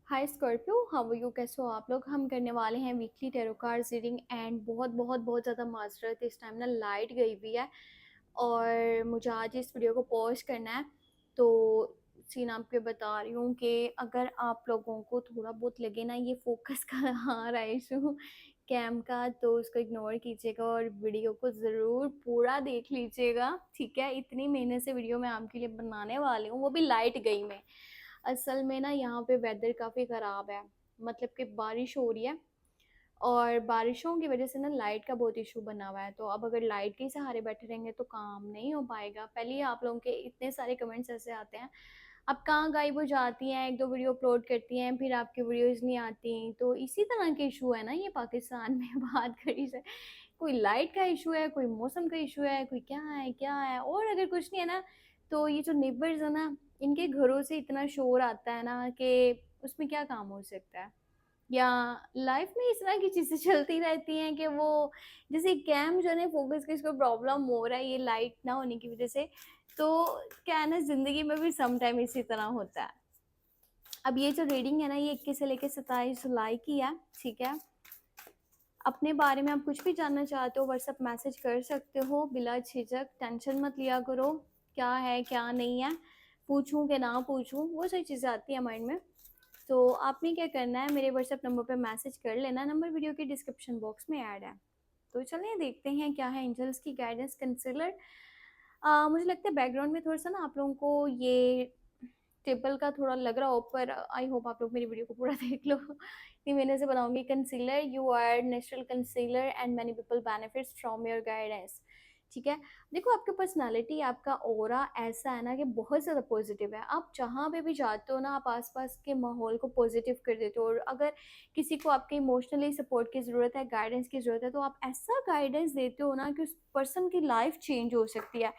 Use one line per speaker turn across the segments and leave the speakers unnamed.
Hi Scorpio, how are you? कैसे हो आप लोग? हम करने वाले हैं weekly tarot cards reading and बहुत बहुत बहुत ज़्यादा माजरत, इस टाइम ना लाइट गई हुई है और मुझे आज इस वीडियो को पॉज करना है। तो सीन आपके बता रही हूँ कि अगर आप लोगों को थोड़ा बहुत लगे ना ये फोकस का आ रहा है इशू कैम का, तो उसको इग्नोर कीजिएगा और वीडियो को ज़रूर पूरा देख लीजिएगा। ठीक है, इतनी मेहनत से वीडियो मैं आपके लिए बनाने वाली हूँ, वो भी लाइट गई में। असल में ना यहाँ पे वेदर काफ़ी ख़राब है, मतलब कि बारिश हो रही है और बारिशों की वजह से ना लाइट का बहुत इशू बना हुआ है। तो अब अगर लाइट के सहारे बैठे रहेंगे तो काम नहीं हो पाएगा। पहले ही आप लोगों के इतने सारे कमेंट्स ऐसे आते हैं, आप कहाँ गायब हो जाती हैं, एक दो वीडियो अपलोड करती हैं फिर आपकी वीडियोज़ नहीं आती। तो इसी तरह के इशू है ना ये पाकिस्तान में बात करी जाए, कोई लाइट का इशू है, कोई मौसम का इशू है, कोई क्या है। और अगर कुछ नहीं है ना, तो ये जो नेबर्स है ना, इनके घरों से इतना शोर आता है ना कि उसमें क्या काम हो सकता है। या लाइफ में इस तरह की चीज़ें चलती रहती हैं कि वो जैसे कैम जो है ना फोकस की इसको प्रॉब्लम हो रहा है ये लाइट ना होने की वजह से। तो क्या है ना, ज़िंदगी में भी सम टाइम इसी तरह होता है। अब ये जो रीडिंग है ना, ये 21 से लेकर 27 जुलाई की है। ठीक है, अपने बारे में आप कुछ भी जानना चाहते हो व्हाट्सएप मैसेज कर सकते हो बिला झिझक, टेंशन मत लिया करो क्या है क्या नहीं है, पूछूं कि ना पूछूं, वो सारी चीज़ें आती है माइंड में। तो आपने क्या करना है, मेरे व्हाट्सएप नंबर पे मैसेज कर लेना, नंबर वीडियो के डिस्क्रिप्शन बॉक्स में ऐड है। तो चलिए देखते हैं क्या है एंजल्स की गाइडेंस कंसीलर। मुझे लगता है बैकग्राउंड में थोड़ा सा ना आप लोगों को ये टेबल का थोड़ा लग रहा हो, पर आई होप आप लोग मेरी वीडियो को पूरा देख लो। इतनी मेहनत से बनाऊंगी। Concealer, you are natural concealer and many people benefits from your guidance. ठीक है, देखो आपकी पर्सनालिटी, आपका ऑरा ऐसा है ना कि बहुत ज़्यादा पॉजिटिव है। आप जहाँ पे भी जाते हो ना, आप आसपास के माहौल को पॉजिटिव कर देते हो। और अगर किसी को आपके इमोशनली सपोर्ट की ज़रूरत है, गाइडेंस की ज़रूरत है, तो आप ऐसा गाइडेंस देते हो ना कि उस पर्सन की लाइफ चेंज हो सकती है।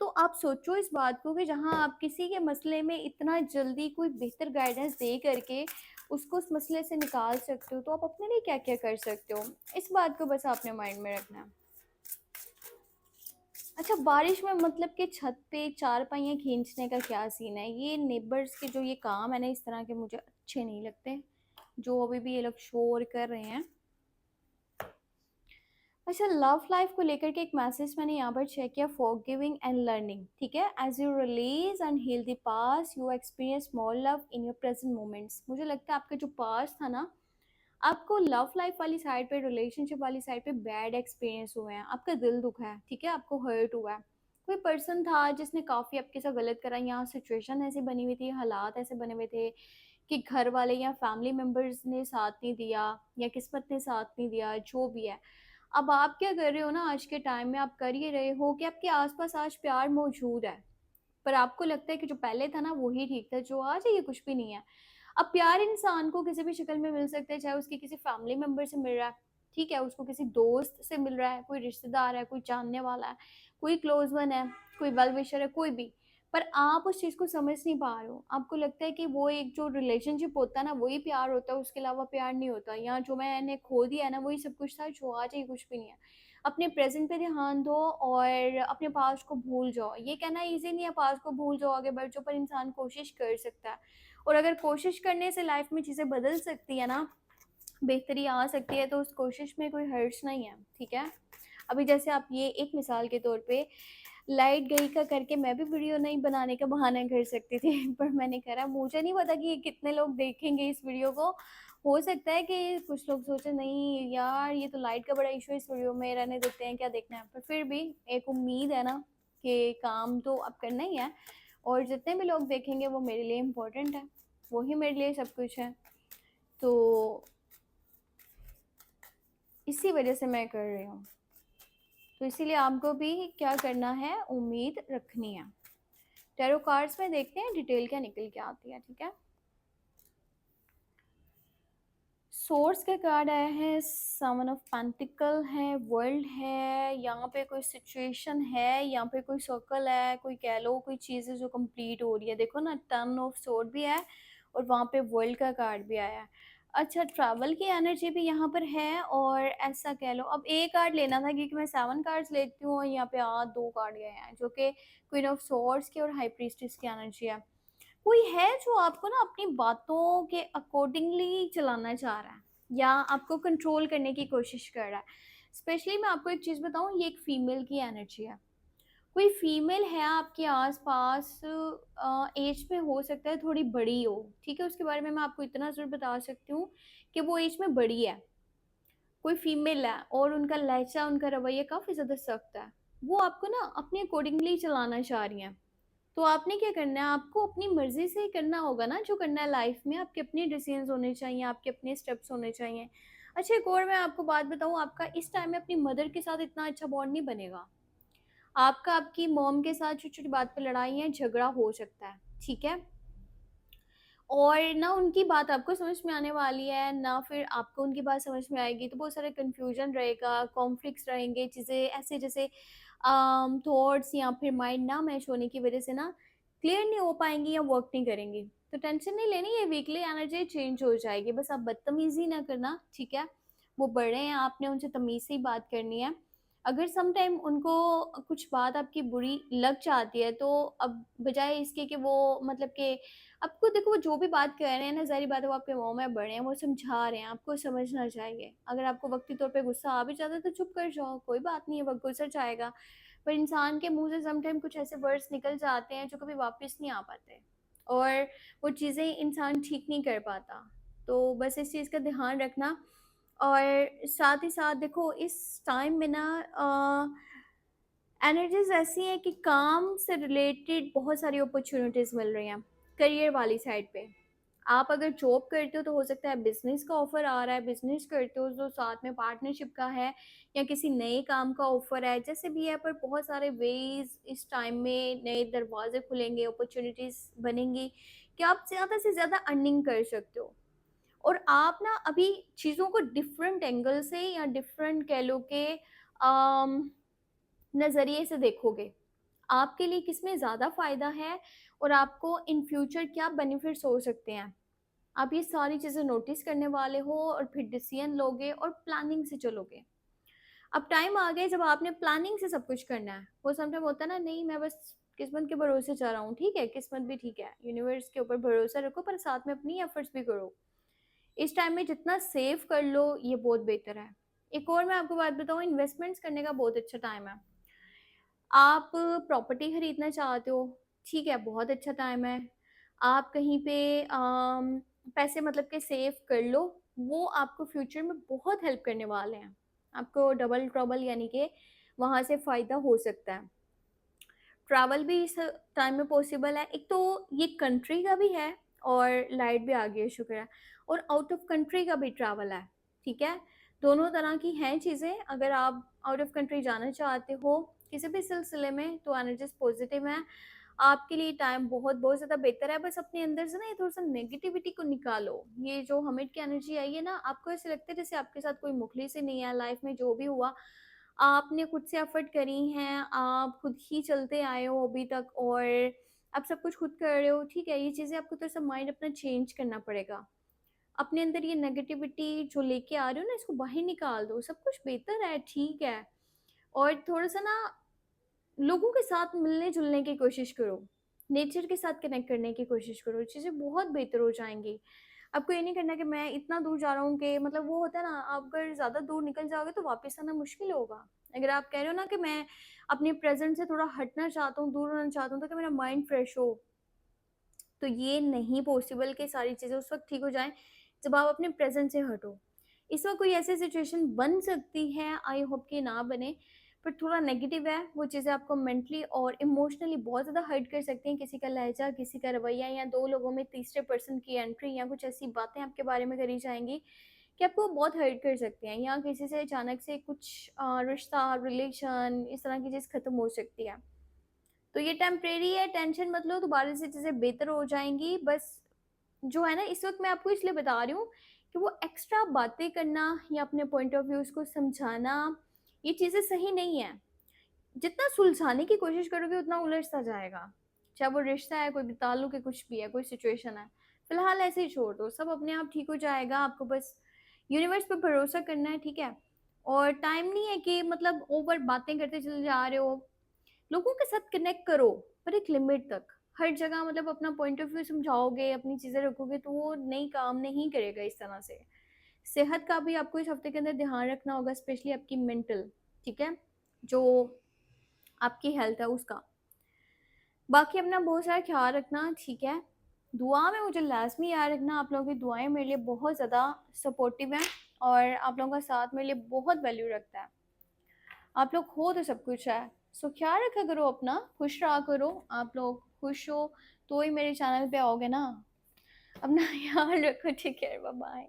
तो आप सोचो इस बात को कि जहाँ आप किसी के मसले में इतना जल्दी कोई बेहतर गाइडेंस दे करके उसको उस मसले से निकाल सकते हो, तो आप अपने लिए क्या क्या कर सकते हो, इस बात को बस आपने माइंड में रखना है। अच्छा, बारिश में मतलब कि छत पे चारपाइयाँ खींचने का क्या सीन है? ये नेबर्स के जो ये काम है ना, इस तरह के मुझे अच्छे नहीं लगते, जो अभी भी ये लोग शोर कर रहे हैं। अच्छा, लव लाइफ को लेकर के एक मैसेज मैंने यहाँ पर चेक किया, फॉरगिविंग एंड लर्निंग। ठीक है, as you release and heal the past you experience more love in your present moments. मुझे लगता है आपका जो पास्ट था ना, आपको लव लाइफ वाली साइड पे, रिलेशनशिप वाली साइड पे बैड एक्सपीरियंस हुए हैं, आपका दिल दुखा है। ठीक है, आपको हर्ट हुआ है, कोई पर्सन था जिसने काफ़ी आपके साथ गलत करा, यहाँ सिचुएशन ऐसी बनी हुई थी, हालात ऐसे बने हुए थे कि घर वाले या फैमिली मेम्बर्स ने साथ नहीं दिया या किस्मत ने साथ नहीं दिया, जो भी है। अब आप क्या कर रहे हो ना, आज के टाइम में आप कर ये रहे हो कि आपके आसपास आज प्यार मौजूद है, पर आपको लगता है कि जो पहले था ना वही ठीक था, जो आज है ये कुछ भी नहीं है। अब प्यार इंसान को किसी भी शक्ल में मिल सकता है, चाहे उसकी किसी फैमिली मेम्बर से मिल रहा है, ठीक है, उसको किसी दोस्त से मिल रहा है, कोई रिश्तेदार है, कोई जानने वाला है, कोई क्लोज वन है, कोई वेल विशर है, कोई भी। पर आप उस चीज़ को समझ नहीं पा रहे हो, आपको लगता है कि वो एक जो रिलेशनशिप होता है ना वही प्यार होता है, उसके अलावा प्यार नहीं होता, या जो मैंने खो दिया है ना वही सब कुछ था, जो आज ये कुछ भी नहीं है। अपने प्रेजेंट पे ध्यान दो और अपने पास्ट को भूल जाओ। ये कहना इजी नहीं है, पास्ट को भूल जाओ आगे बढ़ जाओ, पर इंसान कोशिश कर सकता है। और अगर कोशिश करने से लाइफ में चीज़ें बदल सकती है ना, बेहतरी आ सकती है, तो उस कोशिश में कोई हर्ज नहीं है। ठीक है, अभी जैसे आप ये एक मिसाल के तौर पे लाइट गई का करके मैं भी वीडियो नहीं बनाने का बहाना कर सकती थी, पर मैंने करा। मुझे नहीं पता कि ये कितने लोग देखेंगे इस वीडियो को। हो सकता है कि कुछ लोग सोचे नहीं यार ये तो लाइट का बड़ा इशू है, इस वीडियो में रहने देते हैं, क्या देखना है। पर फिर भी एक उम्मीद है ना कि काम तो अब करना ही है, और जितने भी लोग देखेंगे वो मेरे लिए इम्पोर्टेंट है, वही मेरे लिए सब कुछ है। तो इसी वजह से मैं कर रही हूँ। तो इसीलिए आपको भी क्या करना है, उम्मीद रखनी है। टैरो कार्ड्स में देखते हैं डिटेल क्या निकल के आती है। ठीक है, सोर्स का कार्ड आया है, सेवन ऑफ पेंटिकल है, वर्ल्ड है, यहाँ पे कोई सिचुएशन है, यहाँ पे कोई सर्कल है, कोई कह लो कोई चीज़ है जो कंप्लीट हो रही है। देखो ना, टर्न ऑफ सोर्ड भी है और वहाँ पे वर्ल्ड का कार्ड भी आया है। अच्छा, ट्रैवल की एनर्जी भी यहाँ पर है, और ऐसा कह लो अब एक कार्ड लेना था क्योंकि मैं 7 कार्ड्स लेती हूँ और यहाँ पे 2 कार्ड गए हैं जो कि क्वीन ऑफ सोर्ड्स की और हाई प्रीस्टिस की एनर्जी है। कोई है जो आपको ना अपनी बातों के अकॉर्डिंगली चलाना चाह रहा है या आपको कंट्रोल करने की कोशिश कर रहा है। स्पेशली मैं आपको एक चीज़ बताऊं, ये एक फीमेल की एनर्जी है। कोई फीमेल है आपके आसपास, एज में हो सकता है थोड़ी बड़ी हो, ठीक है, उसके बारे में मैं आपको इतना ज़रूर बता सकती हूँ कि वो एज में बड़ी है। कोई फीमेल है और उनका लहजा, उनका रवैया काफ़ी ज़्यादा सख्त है। वो आपको ना अपने अकॉर्डिंगली चलाना चाह रही हैं। तो आपने क्या करना है, आपको अपनी मर्जी से ही करना होगा ना जो करना है लाइफ में। आपके अपने डिसीजंस होने चाहिए, आपके अपने स्टेप्स होने चाहिए। अच्छा, एक और मैं आपको बात बताऊं, आपका इस टाइम में अपनी मदर के साथ इतना अच्छा बॉन्ड नहीं बनेगा। आपका आपकी मॉम के साथ छोटी छोटी बात पे लड़ाई है, झगड़ा हो सकता है, ठीक है। और ना उनकी बात आपको समझ में आने वाली है ना फिर आपको उनकी बात समझ में आएगी, तो बहुत सारे कन्फ्यूजन रहेगा, कॉन्फ्लिक्ट्स रहेंगे, चीज़ें ऐसे जैसे थॉट्स या फिर माइंड ना मैच होने की वजह से ना क्लियर नहीं हो पाएंगी या वर्क नहीं करेंगी। तो टेंशन नहीं लेनी, ये वीकली एनर्जी चेंज हो जाएगी। बस आप बदतमीजी ना करना, ठीक है। वो बड़े हैं, आपने उनसे तमीज से ही बात करनी है। अगर सम टाइम उनको कुछ बात आपकी बुरी लग जाती है, तो अब बजाय इसके कि वो मतलब कि आपको देखो, वो जो भी बात कह रहे हैं ना, ज़ाहिर बात है वो आपके मुँह में बड़े हैं, वो समझा रहे हैं, आपको समझना चाहिए। अगर आपको वक़्ती तौर पे गुस्सा आ भी जाता है तो चुप कर जाओ, कोई बात नहीं है, वक़्त गुज़र जाएगा। पर इंसान के मुँह से सम टाइम कुछ ऐसे वर्ड्स निकल जाते हैं जो कभी वापस नहीं आ पाते, और वो चीज़ें इंसान ठीक नहीं कर पाता। तो बस इस चीज़ का ध्यान रखना। और साथ ही साथ देखो, इस टाइम में ना एनर्जीज़ ऐसी हैं कि काम से रिलेटेड बहुत सारी अपॉर्च्युनिटीज़ मिल रही हैं, करियर वाली साइड पे। आप अगर जॉब करते हो तो हो सकता है बिज़नेस का ऑफ़र आ रहा है, बिज़नेस करते हो तो साथ में पार्टनरशिप का है या किसी नए काम का ऑफ़र है, जैसे भी है। पर बहुत सारे वेज़ इस टाइम में नए दरवाज़े खुलेंगे, अपॉर्च्युनिटीज़ बनेंगी कि आप ज़्यादा से ज़्यादा अर्निंग कर सकते हो। और आप ना अभी चीज़ों को डिफरेंट एंगल से या डिफरेंट कह लो के नज़रिए से देखोगे। आपके लिए किसमें ज़्यादा फ़ायदा है और आपको इन फ्यूचर क्या बेनिफिट्स हो सकते हैं। आप ये सारी चीज़ें नोटिस करने वाले हो और फिर डिसीजन लोगे और प्लानिंग से चलोगे। अब टाइम आ गया जब आपने प्लानिंग से सब कुछ करना है। वो समटाइम होता है ना, नहीं मैं बस किस्मत के भरोसे चल रहा हूँ, ठीक है, किस्मत भी ठीक है, यूनिवर्स के ऊपर भरोसा रखो, पर साथ में अपनी एफर्ट्स भी करो। इस टाइम में जितना सेव कर लो ये बहुत बेहतर है। एक और मैं आपको बात बताऊँ, इन्वेस्टमेंट्स करने का बहुत अच्छा टाइम है। आप प्रॉपर्टी खरीदना चाहते हो, ठीक है, बहुत अच्छा टाइम है। आप कहीं पे पैसे मतलब के सेव कर लो, वो आपको फ्यूचर में बहुत हेल्प करने वाले हैं। आपको डबल ट्रबल यानी कि वहाँ से फ़ायदा हो सकता है। ट्रैवल भी इस टाइम में पॉसिबल है। एक तो ये कंट्री का भी है और लाइट भी आ गई है, शुक्र है। और आउट ऑफ कंट्री का भी ट्रैवल है, ठीक है। दोनों तरह की हैं चीज़ें। अगर आप आउट ऑफ कंट्री जाना चाहते हो किसी भी सिलसिले में तो एनर्जीज पॉजिटिव हैं। आपके लिए टाइम बहुत बहुत ज़्यादा बेहतर है। बस अपने अंदर से ना ये थोड़ा सा नेगेटिविटी को निकालो। ये जो हमिड की एनर्जी आई है ना, आपको ऐसे लगता है जैसे आपके साथ कोई मुखलिस ही नहीं है लाइफ में। जो भी हुआ आपने खुद से एफर्ट करी हैं, आप खुद ही चलते आए हो अभी तक और आप सब कुछ खुद कर रहे हो, ठीक है। ये चीज़ें आपको थोड़ा सा माइंड अपना चेंज करना पड़ेगा। अपने अंदर ये नेगेटिविटी जो लेके आ रहे हो ना, इसको बाहर निकाल दो। सब कुछ बेहतर है, ठीक है। और थोड़ा सा ना लोगों के साथ मिलने जुलने की कोशिश करो, नेचर के साथ कनेक्ट करने की कोशिश करो, चीज़ें बहुत बेहतर हो जाएंगी। आपको ये नहीं करना कि मैं इतना दूर जा रहा हूँ कि मतलब वो होता है ना, आप अगर ज़्यादा दूर निकल जाओगे तो वापस आना मुश्किल होगा। अगर आप कह रहे हो ना कि मैं अपने प्रेजेंट से थोड़ा हटना चाहता हूँ, दूर होना चाहता हूँ ताकि मेरा माइंड फ्रेश हो, तो ये नहीं पॉसिबल कि सारी चीज़ें उस वक्त ठीक हो जाएं जब आप अपने प्रेजेंट से हटो। इस वक्त कोई ऐसी सिचुएशन बन सकती है, आई होप कि ना बने, पर थोड़ा नेगेटिव है। वो चीज़ें आपको मेंटली और इमोशनली बहुत ज़्यादा हर्ट कर सकती हैं। किसी का लहजा, किसी का रवैया या दो लोगों में तीसरे पर्सन की एंट्री या कुछ ऐसी बातें आपके बारे में करी जाएंगी कि आपको बहुत हर्ट कर सकती हैं। या किसी से अचानक से कुछ रिश्ता, रिलेशन, इस तरह की चीज़ ख़त्म हो सकती है। तो ये टेम्परेरी है, टेंशन मत लो, दोबारा से चीज़ें बेहतर हो जाएंगी। बस जो है ना, इस वक्त मैं आपको इसलिए बता रही हूँ कि वो एक्स्ट्रा बातें करना या अपने पॉइंट ऑफ व्यूज़ को समझाना, ये चीज़ें सही नहीं है। जितना सुलझाने की कोशिश करोगे उतना उलझता जाएगा। चाहे वो रिश्ता है, कोई भी ताल्लुक है, कुछ भी है, कोई सिचुएशन है, फिलहाल ऐसे ही छोड़ दो, सब अपने आप ठीक हो जाएगा। आपको बस यूनिवर्स पे भरोसा करना है, ठीक है। और टाइम नहीं है कि मतलब ओवर बातें करते चले जा रहे हो। लोगों के साथ कनेक्ट करो, पर एक लिमिट तक। हर जगह मतलब अपना पॉइंट ऑफ व्यू समझाओगे, अपनी चीज़ें रखोगे, तो वो नहीं काम नहीं करेगा इस तरह से। सेहत का भी आपको इस हफ्ते के अंदर ध्यान रखना होगा, स्पेशली आपकी मेंटल, ठीक है, जो आपकी हेल्थ है उसका। बाकी अपना बहुत सारा ख्याल रखना, ठीक है। दुआ में मुझे लाजमी याद रखना, आप लोगों की दुआएं मेरे लिए बहुत ज़्यादा सपोर्टिव हैं और आप लोगों का साथ मेरे लिए बहुत वैल्यू रखता है। आप लोग हो तो सब कुछ है। सो ख्याल रखा करो अपना, खुश रहा करो। आप लोग खुश हो तो ही मेरे चैनल पे आओगे ना। अपना ख्याल रखो, ठीक है, बाय बाय।